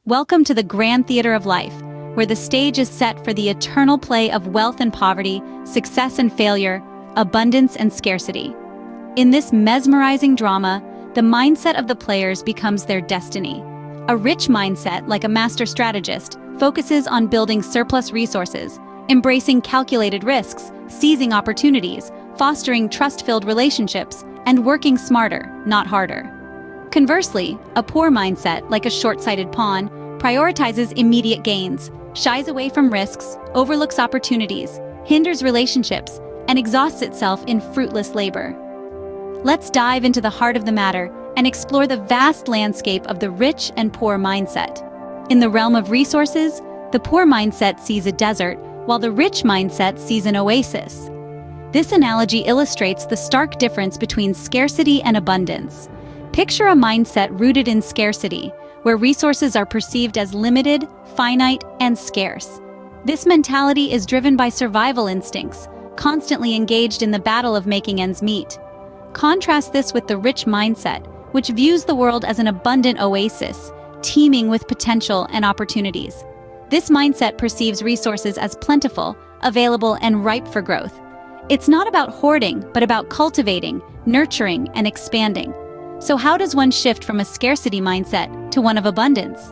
Welcome to the grand theater of life, where the stage is set for the eternal play of wealth and poverty, success and failure, abundance and scarcity. In this mesmerizing drama, the mindset of the players becomes their destiny. A rich mindset, like a master strategist, focuses on building surplus resources, embracing calculated risks, seizing opportunities, fostering trust-filled relationships, and working smarter, not harder. Conversely, a poor mindset, like a short-sighted pawn, prioritizes immediate gains, shies away from risks, overlooks opportunities, hinders relationships, and exhausts itself in fruitless labor. Let's dive into the heart of the matter and explore the vast landscape of the rich and poor mindset. In the realm of resources, the poor mindset sees a desert, while the rich mindset sees an oasis. This analogy illustrates the stark difference between scarcity and abundance. Picture a mindset rooted in scarcity, where resources are perceived as limited, finite, and scarce. This mentality is driven by survival instincts, constantly engaged in the battle of making ends meet. Contrast this with the rich mindset, which views the world as an abundant oasis, teeming with potential and opportunities. This mindset perceives resources as plentiful, available, and ripe for growth. It's not about hoarding, but about cultivating, nurturing, and expanding. So how does one shift from a scarcity mindset to one of abundance?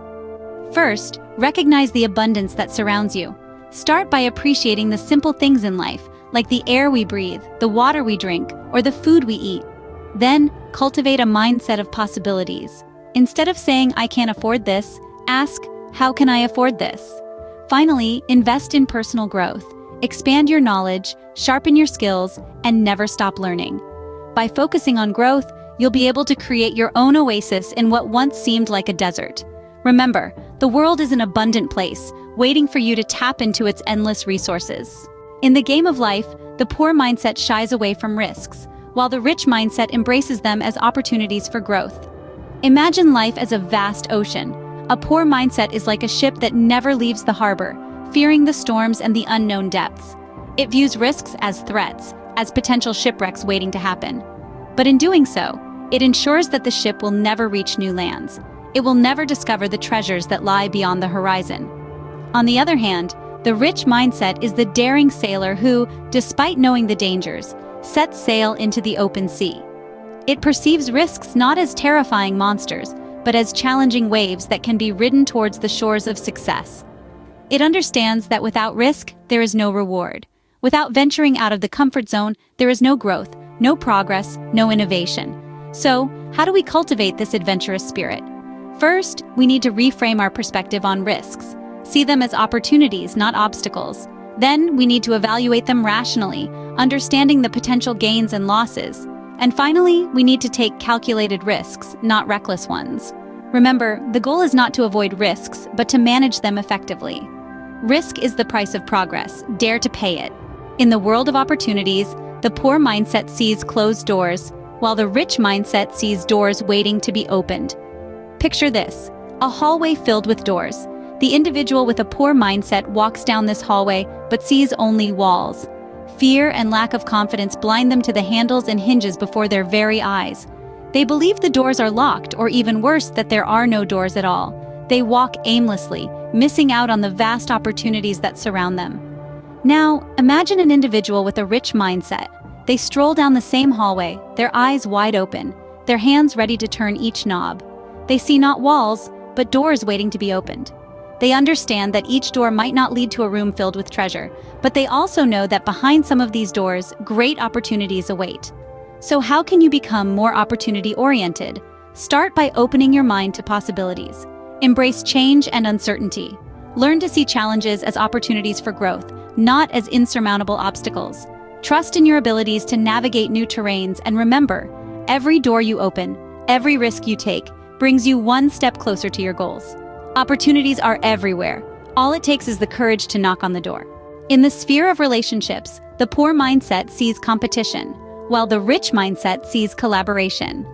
First, recognize the abundance that surrounds you. Start by appreciating the simple things in life, like the air we breathe, the water we drink, or the food we eat. Then, cultivate a mindset of possibilities. Instead of saying, "I can't afford this," ask, "How can I afford this?" Finally, invest in personal growth. Expand your knowledge, sharpen your skills, and never stop learning. By focusing on growth, you'll be able to create your own oasis in what once seemed like a desert. Remember, the world is an abundant place, waiting for you to tap into its endless resources. In the game of life, the poor mindset shies away from risks, while the rich mindset embraces them as opportunities for growth. Imagine life as a vast ocean. A poor mindset is like a ship that never leaves the harbor, fearing the storms and the unknown depths. It views risks as threats, as potential shipwrecks waiting to happen. But in doing so, it ensures that the ship will never reach new lands. It will never discover the treasures that lie beyond the horizon. On the other hand, the rich mindset is the daring sailor who, despite knowing the dangers, sets sail into the open sea. It perceives risks not as terrifying monsters, but as challenging waves that can be ridden towards the shores of success. It understands that without risk, there is no reward. Without venturing out of the comfort zone, there is no growth, no progress, no innovation. So, how do we cultivate this adventurous spirit? First, we need to reframe our perspective on risks. See them as opportunities, not obstacles. Then, we need to evaluate them rationally, understanding the potential gains and losses. And finally, we need to take calculated risks, not reckless ones. Remember, the goal is not to avoid risks, but to manage them effectively. Risk is the price of progress. Dare to pay it. In the world of opportunities, the poor mindset sees closed doors, while the rich mindset sees doors waiting to be opened. Picture this: a hallway filled with doors. The individual with a poor mindset walks down this hallway, but sees only walls. Fear and lack of confidence blind them to the handles and hinges before their very eyes. They believe the doors are locked, or even worse, that there are no doors at all. They walk aimlessly, missing out on the vast opportunities that surround them. Now, imagine an individual with a rich mindset. They stroll down the same hallway, their eyes wide open, their hands ready to turn each knob. They see not walls, but doors waiting to be opened. They understand that each door might not lead to a room filled with treasure, but they also know that behind some of these doors, great opportunities await. So how can you become more opportunity-oriented? Start by opening your mind to possibilities. Embrace change and uncertainty. Learn to see challenges as opportunities for growth, not as insurmountable obstacles. Trust in your abilities to navigate new terrains, and remember, every door you open, every risk you take, brings you one step closer to your goals. Opportunities are everywhere. All it takes is the courage to knock on the door. In the sphere of relationships, the poor mindset sees competition, while the rich mindset sees collaboration.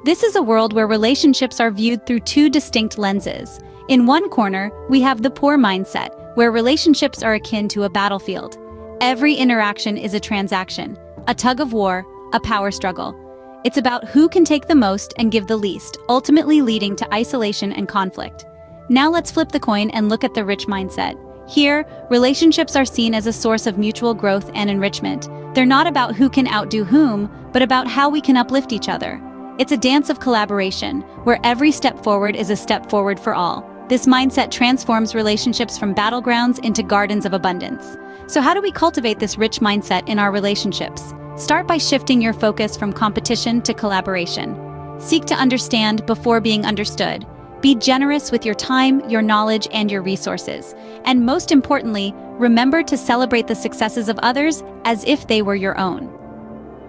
This is a world where relationships are viewed through two distinct lenses. In one corner, we have the poor mindset, where relationships are akin to a battlefield. Every interaction is a transaction, a tug of war, a power struggle. It's about who can take the most and give the least, ultimately leading to isolation and conflict. Now let's flip the coin and look at the rich mindset. Here, relationships are seen as a source of mutual growth and enrichment. They're not about who can outdo whom, but about how we can uplift each other. It's a dance of collaboration, where every step forward is a step forward for all. This mindset transforms relationships from battlegrounds into gardens of abundance. So how do we cultivate this rich mindset in our relationships? Start by shifting your focus from competition to collaboration. Seek to understand before being understood. Be generous with your time, your knowledge, and your resources. And most importantly, remember to celebrate the successes of others as if they were your own.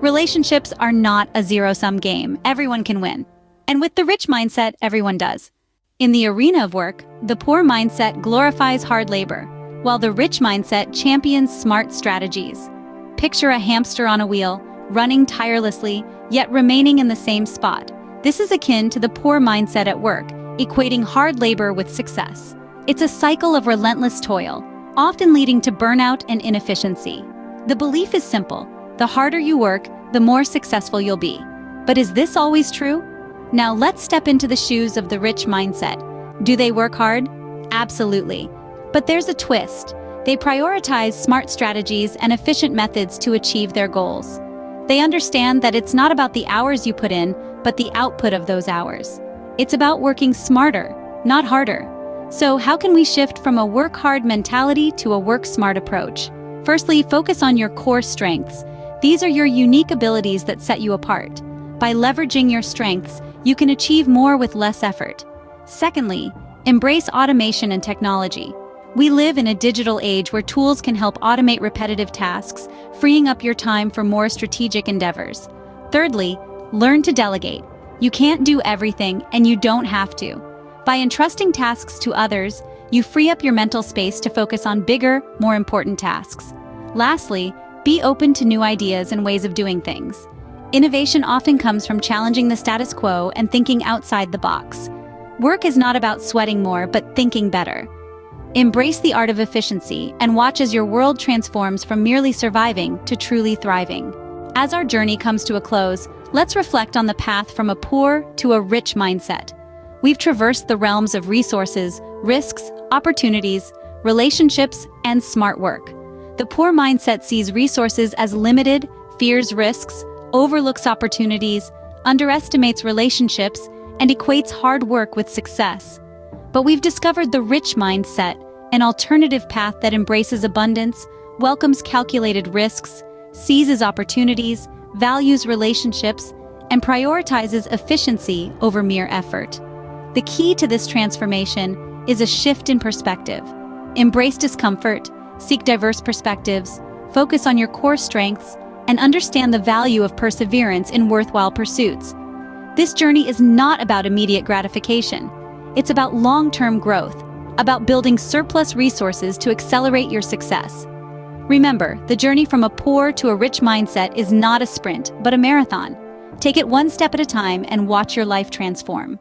Relationships are not a zero-sum game. Everyone can win. And with the rich mindset, everyone does. In the arena of work, the poor mindset glorifies hard labor, while the rich mindset champions smart strategies. Picture a hamster on a wheel, running tirelessly, yet remaining in the same spot. This is akin to the poor mindset at work, equating hard labor with success. It's a cycle of relentless toil, often leading to burnout and inefficiency. The belief is simple: the harder you work, the more successful you'll be. But is this always true? Now let's step into the shoes of the rich mindset. Do they work hard? Absolutely. But there's a twist. They prioritize smart strategies and efficient methods to achieve their goals. They understand that it's not about the hours you put in, but the output of those hours. It's about working smarter, not harder. So how can we shift from a work-hard mentality to a work-smart approach? Firstly, focus on your core strengths. These are your unique abilities that set you apart. By leveraging your strengths, you can achieve more with less effort. Secondly, embrace automation and technology. We live in a digital age where tools can help automate repetitive tasks, freeing up your time for more strategic endeavors. Thirdly, learn to delegate. You can't do everything, and you don't have to. By entrusting tasks to others, you free up your mental space to focus on bigger, more important tasks. Lastly, be open to new ideas and ways of doing things. Innovation often comes from challenging the status quo and thinking outside the box. Work is not about sweating more, but thinking better. Embrace the art of efficiency and watch as your world transforms from merely surviving to truly thriving. As our journey comes to a close, let's reflect on the path from a poor to a rich mindset. We've traversed the realms of resources, risks, opportunities, relationships, and smart work. The poor mindset sees resources as limited, fears risks, overlooks opportunities, underestimates relationships, and equates hard work with success. But we've discovered the rich mindset, an alternative path that embraces abundance, welcomes calculated risks, seizes opportunities, values relationships, and prioritizes efficiency over mere effort. The key to this transformation is a shift in perspective. Embrace discomfort, seek diverse perspectives, focus on your core strengths, and understand the value of perseverance in worthwhile pursuits. This journey is not about immediate gratification. It's about long-term growth, about building surplus resources to accelerate your success. Remember, the journey from a poor to a rich mindset is not a sprint, but a marathon. Take it one step at a time and watch your life transform.